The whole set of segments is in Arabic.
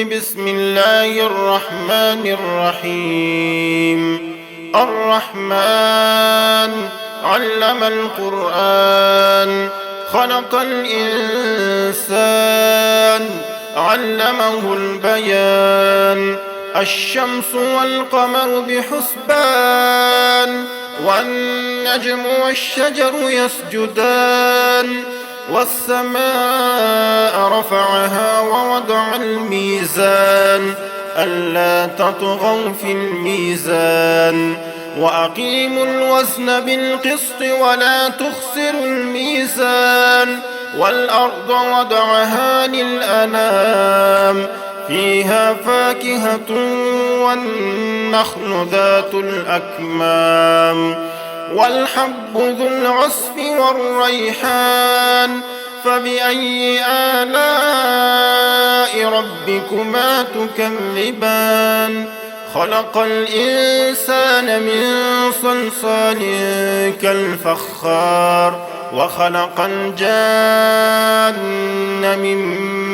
بسم الله الرحمن الرحيم. الرحمن علم القرآن، خلق الإنسان، علمه البيان. الشمس والقمر بحسبان، والنجم والشجر يسجدان. والسماء رفعها ووضع الميزان، ألا تطغوا في الميزان. وأقيموا الوزن بالقسط ولا تخسروا الميزان. والأرض وضعها للأنام، فيها فاكهة والنخل ذات الأكمام. والحب ذو العصف والريحان، فبأي آلاء ربكما تكذبان؟ خلق الإنسان من صلصال كالفخار، وخلق الجان من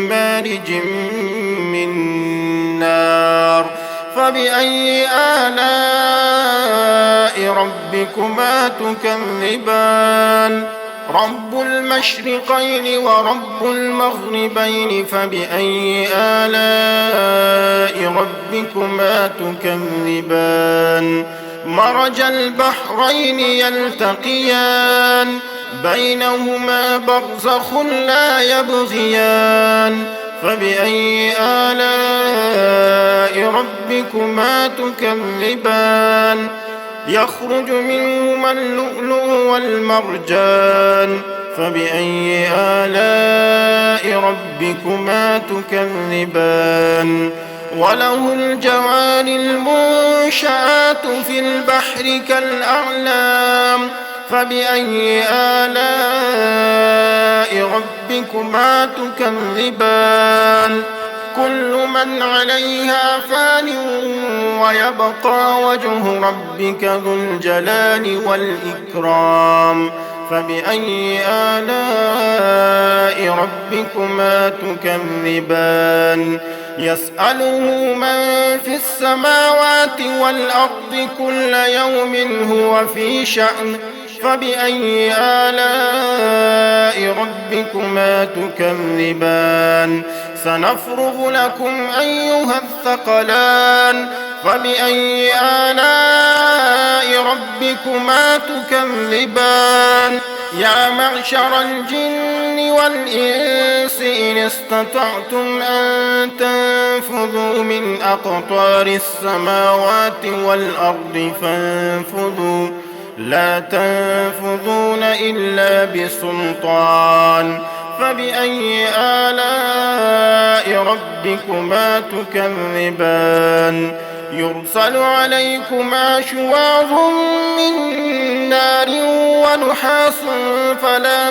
مارج من نار. فبأي آلاء ربكما تكذبان؟ رب المشرقين ورب المغربين، فبأي آلاء ربكما تكذبان؟ مرج البحرين يلتقيان، بينهما برزخ لا يبغيان. فبأي آلاء ربكما تكذبان؟ يخرج منهما اللؤلؤ والمرجان. فبأي آلاء ربكما تكذبان؟ وله الجوار المنشآت في البحر كالأعلام. فبأي آلاء ربكما تكذبان؟ كل من عليها فان، ويبقى وجه ربك ذو الجلال والإكرام. فبأي آلاء ربكما تكذبان؟ يسأله من في السماوات والأرض كل يوم هو في شأن. فبأي آلاء ربكما تكذبان؟ سنفرغ لكم أيها الثقلان. فبأي آلاء ربكما تكذبان؟ يا معشر الجن والإنس إن استطعتم أن تنفذوا من أقطار السماوات والأرض فانفذوا، لا تنفذون إلا بسلطان. فبأي آلاء ربكما تكذبان؟ يرسل عليكما شواظ من نار ونحاس فلا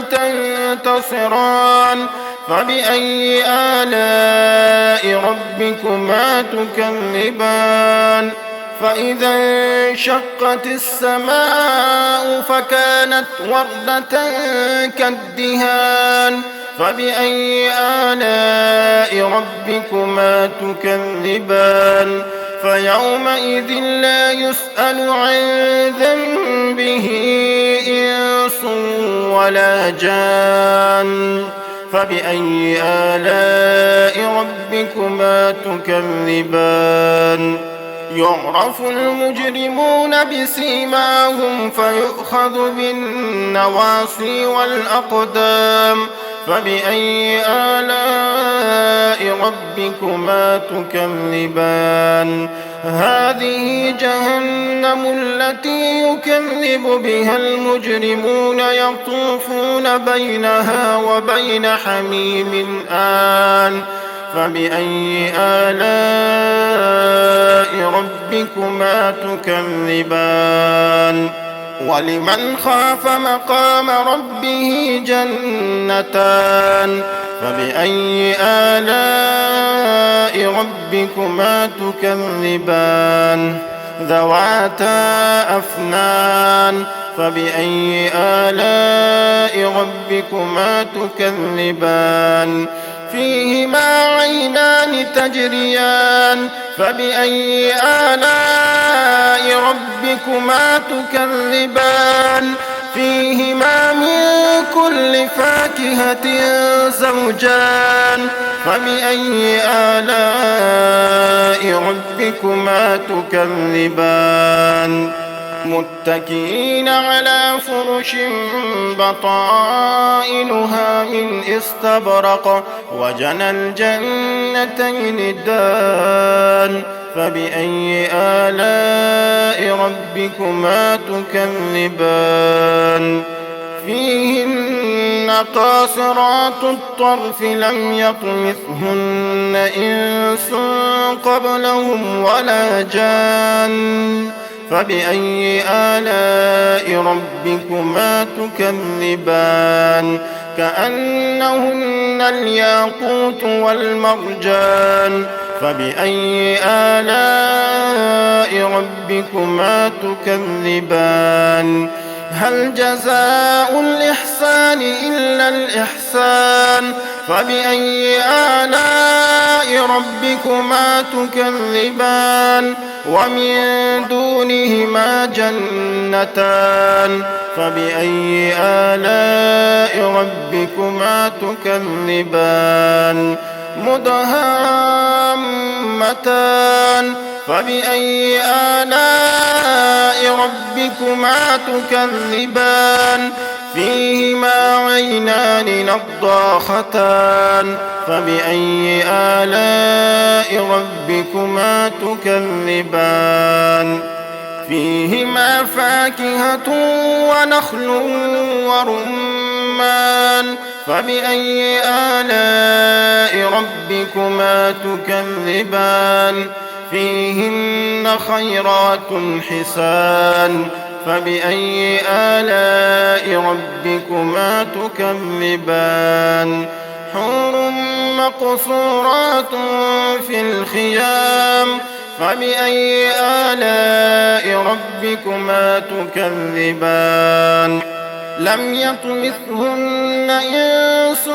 تنتصران. فبأي آلاء ربكما تكذبان؟ فإذا انشقت السماء فكانت وردة كالدهان. فبأي آلاء ربكما تكذبان؟ فيومئذ لا يسأل عن ذنبه إنس ولا جان. فبأي آلاء ربكما تكذبان؟ يعرف المجرمون بسيماهم فيؤخذ بالنواصي والأقدام. فبأي آلاء ربكما تكذبان؟ هذه جهنم التي يكذب بها المجرمون، يطوفون بينها وبين حميم آن. فبأي آلاء ربكما تكذبان؟ ولمن خاف مقام ربه جنتان. فبأي آلاء ربكما تكذبان؟ ذواتا أفنان. فبأي آلاء ربكما تكذبان؟ فيهما عينان تجريان فبأي آلاء ربكما تكذبان فيهما من كل فاكهة زوجان فبأي آلاء ربكما تكذبان متكئين على فرش بطائنها من استبرق وجنى الجنتين دان فبأي آلاء ربكما تكذبان فيهن قاصرات الطرف لم يطمثهن إنس قبلهم ولا جان فبأي آلاء ربكما تكذبان كأنهن الياقوت والمرجان فبأي آلاء ربكما تكذبان هل جزاء الإحسان إلا الإحسان فبأي آلاء ربكما تكذبان ومن دونهما جنتان فبأي آلاء ربكما تكذبان مدهامتان فبأي آلاء ربكما تكذبان فيهما عينان نضاختان فبأي آلاء ربكما تكذبان فيهما فاكهة ونخل ورمان فبأي آلاء ربكما تكذبان فيهن خيرات حسان فبأي آلاء ربكما تكذبان حور مقصورات في الخيام فبأي آلاء ربكما تكذبان لم يطمثهن إنس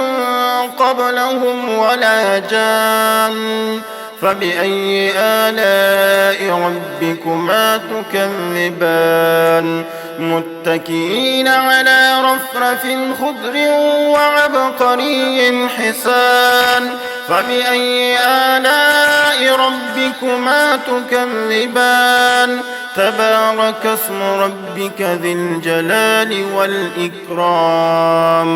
قبلهم ولا جان فبأي آلاء ربكما تكذبان متكئين على رفرف خضر وعبقري حسان فبأي آلاء ربكما تكذبان تبارك اسم ربك ذي الجلال والإكرام